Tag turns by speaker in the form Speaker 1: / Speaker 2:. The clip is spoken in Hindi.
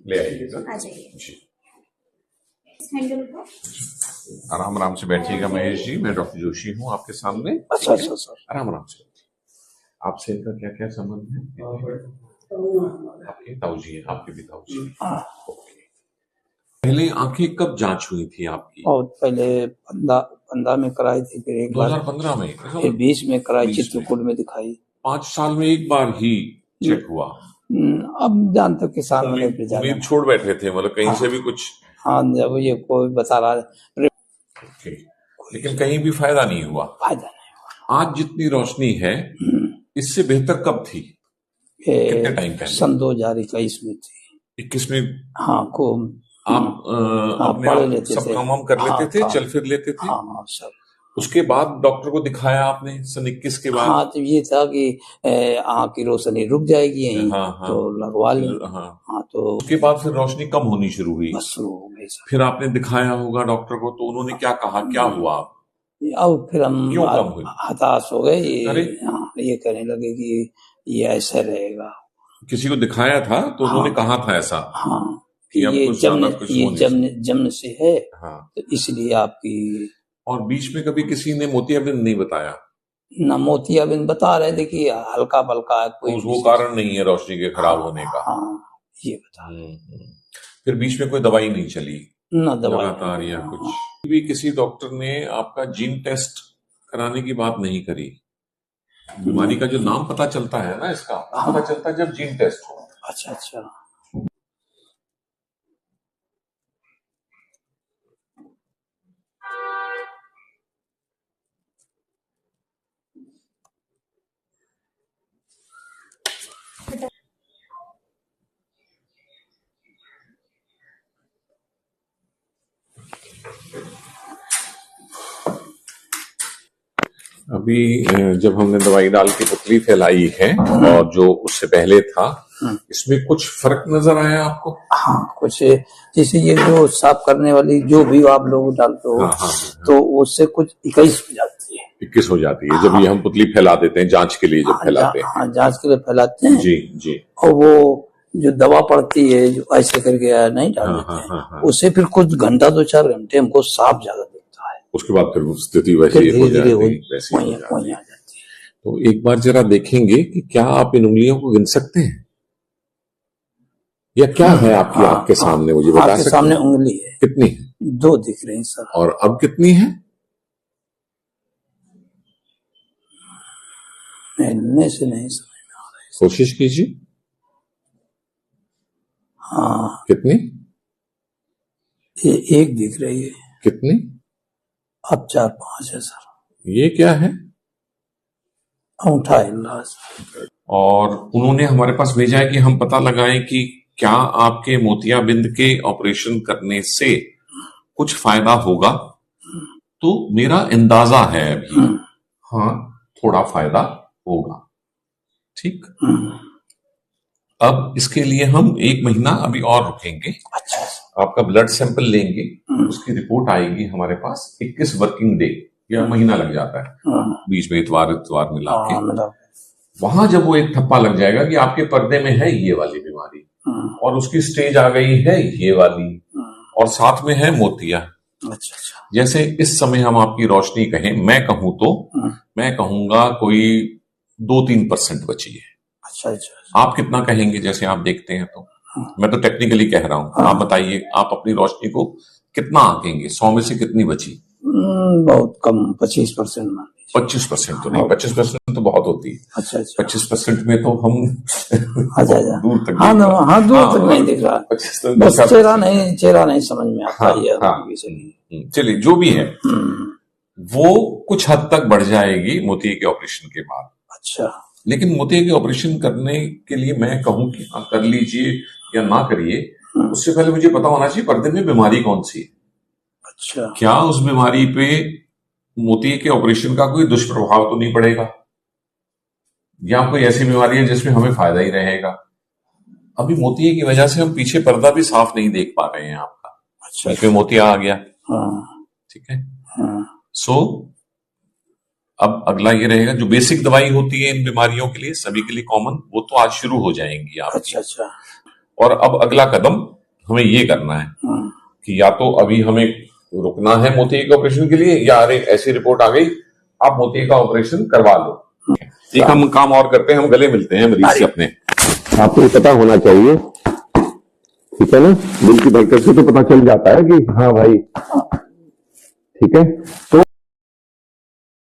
Speaker 1: ले आइएगा।
Speaker 2: आ जाइए
Speaker 1: जी,
Speaker 2: हैंडल को।
Speaker 1: आराम आराम से बैठिएगा महेश जी, मैं डॉक्टर जोशी हूँ आपके सामने।
Speaker 3: अच्छा अच्छा सर।
Speaker 1: आराम आराम से। आपसे इनका क्या क्या संबंध है? आपके ताऊ जी हैं, आपके भी ताऊ जी हैं।
Speaker 3: हाँ,
Speaker 1: ओके। पहले आंखें कब जांच हुई थी आपकी?
Speaker 3: बहुत पहले 15 में कराई थी, फिर एक बार
Speaker 1: 2015 में,
Speaker 3: फिर 20 में कराई,
Speaker 1: 20 में।
Speaker 3: चित्रकूट में दिखाई।
Speaker 1: 5 साल में एक बार ही चेक हुआ।
Speaker 3: अब जानते हो किसान वाले पे ज्यादा
Speaker 1: उम्मीद छोड़ बैठे थे, मतलब कहीं से भी कुछ।
Speaker 3: हाँ, जब ये कोई बता रहा है
Speaker 1: ओके, लेकिन कहीं भी फायदा नहीं हुआ।
Speaker 3: फायदा नहीं
Speaker 1: आज जितनी रोशनी है इससे बेहतर कब थी? कितने टाइम पहले?
Speaker 3: सन 2021 में थी।
Speaker 1: 21 में?
Speaker 3: हाँ, को
Speaker 1: आप अपने
Speaker 3: पढ़
Speaker 1: आप
Speaker 3: लेते
Speaker 1: सब
Speaker 3: थे।
Speaker 1: काम वाम कर लेते
Speaker 3: हाँ,
Speaker 1: थे,
Speaker 3: हाँ।
Speaker 1: चल फिर लेते थे?
Speaker 3: हाँ सब।
Speaker 1: उसके बाद डॉक्टर को दिखाया आपने सन 21 के बाद?
Speaker 3: हाँ, तो ये था कि आँख की रोशनी रुक जाएगी यहीं,
Speaker 1: हाँ, हाँ।
Speaker 3: तो लगवा लें।
Speaker 1: हाँ।
Speaker 3: हाँ, तो
Speaker 1: उसके बाद फिर रोशनी कम होनी शुरू हुई।
Speaker 3: बस शुरू हो गई सर।
Speaker 1: फिर आपने दिखाया होगा डॉक्टर को, तो उन्होंने क्या कहा, क्या हुआ?
Speaker 3: अब फिर हम
Speaker 1: क्यों कम हुई?
Speaker 3: हताश हो गए।
Speaker 1: अरे!
Speaker 3: हाँ, ये कहने लगे कि ये ऐसा रहेगा।
Speaker 1: किसी को दिखाया था तो उन्होंने कहा था ऐसा?
Speaker 3: हाँ,
Speaker 1: कि
Speaker 3: कि
Speaker 1: अब
Speaker 3: ये
Speaker 1: कुछ ज्यादा कुछ हो नहीं
Speaker 3: जन्म से है,
Speaker 1: हाँ।
Speaker 3: तो इसलिए आपकी।
Speaker 1: और बीच में कभी किसी ने मोतियाबिंद नहीं बताया?
Speaker 3: ना मोतियाबिंद बता रहे थे कि हल्का पल्का कोई
Speaker 1: वो कारण नहीं है रोशनी के खराब होने का?
Speaker 3: हाँ, ये बता रहे।
Speaker 1: फिर बीच में कोई दवाई नहीं चली?
Speaker 3: ना दवाई
Speaker 1: लगातार या कुछ भी? किसी डॉक्टर ने आपका जीन टेस्ट कराने की बात नहीं करी? बीमारी का जो नाम पता चलता है ना, इसका पता चलता है जब जीन टेस्ट हो।
Speaker 3: अच्छा अच्छा।
Speaker 1: अभी जब हमने दवाई डाल के पुतली फैलाई है और जो उससे पहले था, इसमें कुछ फर्क नजर आया आपको?
Speaker 3: हाँ, कुछ जैसे ये जो साफ करने वाली जो भी आप लोग डालते हो,
Speaker 1: हाँ।
Speaker 3: तो उससे कुछ 21 हो जाती है।
Speaker 1: 21 हो जाती है जब ये हम पुतली फैला देते हैं, जांच के लिए जब फैलाते हैं।
Speaker 3: हाँ, जांच के लिए फैलाते हैं।
Speaker 1: जी जी।
Speaker 3: और वो जो दवा पड़ती है, जो ऐसे करके नहीं डाल देते हैं, उससे फिर कुछ घंटा 2-4 घंटे हमको साफ ज्यादा दिखता है।
Speaker 1: उसके बाद फिर स्थिति वैसी हो जाती है। तो एक बार जरा देखेंगे कि क्या आप इन उंगलियों को गिन सकते हैं, या क्या है आपकी आंख के सामने? मुझे बता सकते हैं?
Speaker 3: सामने उंगली है।
Speaker 1: कितनी है?
Speaker 3: 2 दिख रही है सर।
Speaker 1: और अब कितनी है?
Speaker 3: हिलने से नहीं समझ में आ रहा है।
Speaker 1: कोशिश कीजिए।
Speaker 3: हाँ,
Speaker 1: कितनी?
Speaker 3: ये 1 दिख रही है।
Speaker 1: कितनी?
Speaker 3: अब 4-5 है सर।
Speaker 1: ये क्या है?
Speaker 3: अंगूठा हिल रहा है।
Speaker 1: और उन्होंने हमारे पास भेजा है कि हम पता लगाएं कि क्या आपके मोतियाबिंद के ऑपरेशन करने से कुछ फायदा होगा। तो मेरा अंदाजा है अभी, हाँ, थोड़ा फायदा होगा। ठीक, अब इसके लिए हम 1 महीना अभी और रुकेंगे।
Speaker 3: अच्छा।
Speaker 1: आपका ब्लड सैंपल लेंगे, उसकी रिपोर्ट आएगी हमारे पास 21 वर्किंग डे या महीना लग जाता है, बीच में इतवार मिला के। वहां जब वो एक ठप्पा लग जाएगा कि आपके पर्दे में है ये वाली बीमारी और उसकी स्टेज आ गई है ये वाली, और साथ में है मोतिया।
Speaker 3: अच्छा।
Speaker 1: जैसे इस समय हम आपकी रोशनी कहें, मैं कहूं तो मैं कहूंगा कोई 2-3% बची है।
Speaker 3: अच्छा।
Speaker 1: आप कितना कहेंगे जैसे आप देखते हैं? तो मैं तो टेक्निकली कह रहा हूं, आप बताइए, आप अपनी रोशनी को कितना आंकेंगे? 100 में से कितनी बची?
Speaker 3: बहुत कम, 25%।
Speaker 1: 25% तो नहीं, 25% तो बहुत होती है।
Speaker 3: अच्छा।
Speaker 1: 25% में तो हम दूर तक
Speaker 3: दूर तक नहीं दिख रहा। बस चेहरा नहीं समझ में आता है।
Speaker 1: चलिए, जो भी है वो कुछ हद तक बढ़ जाएगी मोतिये के ऑपरेशन के बाद।
Speaker 3: अच्छा।
Speaker 1: लेकिन मोतिये के ऑपरेशन करने के लिए मैं कहूं कि हाँ, कर लीजिए या ना करिए, उससे पहले मुझे पता होना चाहिए पर्दे में बीमारी कौन सी है।
Speaker 3: अच्छा।
Speaker 1: क्या उस बीमारी पे मोतिये के ऑपरेशन का कोई दुष्प्रभाव तो नहीं पड़ेगा, या कोई ऐसी बीमारी है जिसमें हमें फायदा ही रहेगा? अभी मोतिये की वजह से हम पीछे पर्दा भी साफ नहीं देख पा रहे हैं आपका।
Speaker 3: अच्छा।
Speaker 1: इसमें मोतिया आ गया। ठीक है। सो अब अगला ये रहेगा, जो बेसिक दवाई होती है इन बीमारियों के लिए, सभी के लिए कॉमन, वो तो आज शुरू हो जाएंगी आपकी।
Speaker 3: अच्छा।
Speaker 1: और अब अगला कदम हमें ये करना है कि या तो अभी हमें रुकना है मोतिये के ऑपरेशन के लिए, या अरे ऐसी रिपोर्ट आ गई आप मोतिये का ऑपरेशन करवा लो। एक हम काम और करते हैं, हम गले मिलते हैं मरीज से अपने।
Speaker 4: आपको पता होना चाहिए, ठीक है ना, दिल की धड़कन से तो पता चल जाता है कि हाँ भाई ठीक है। तो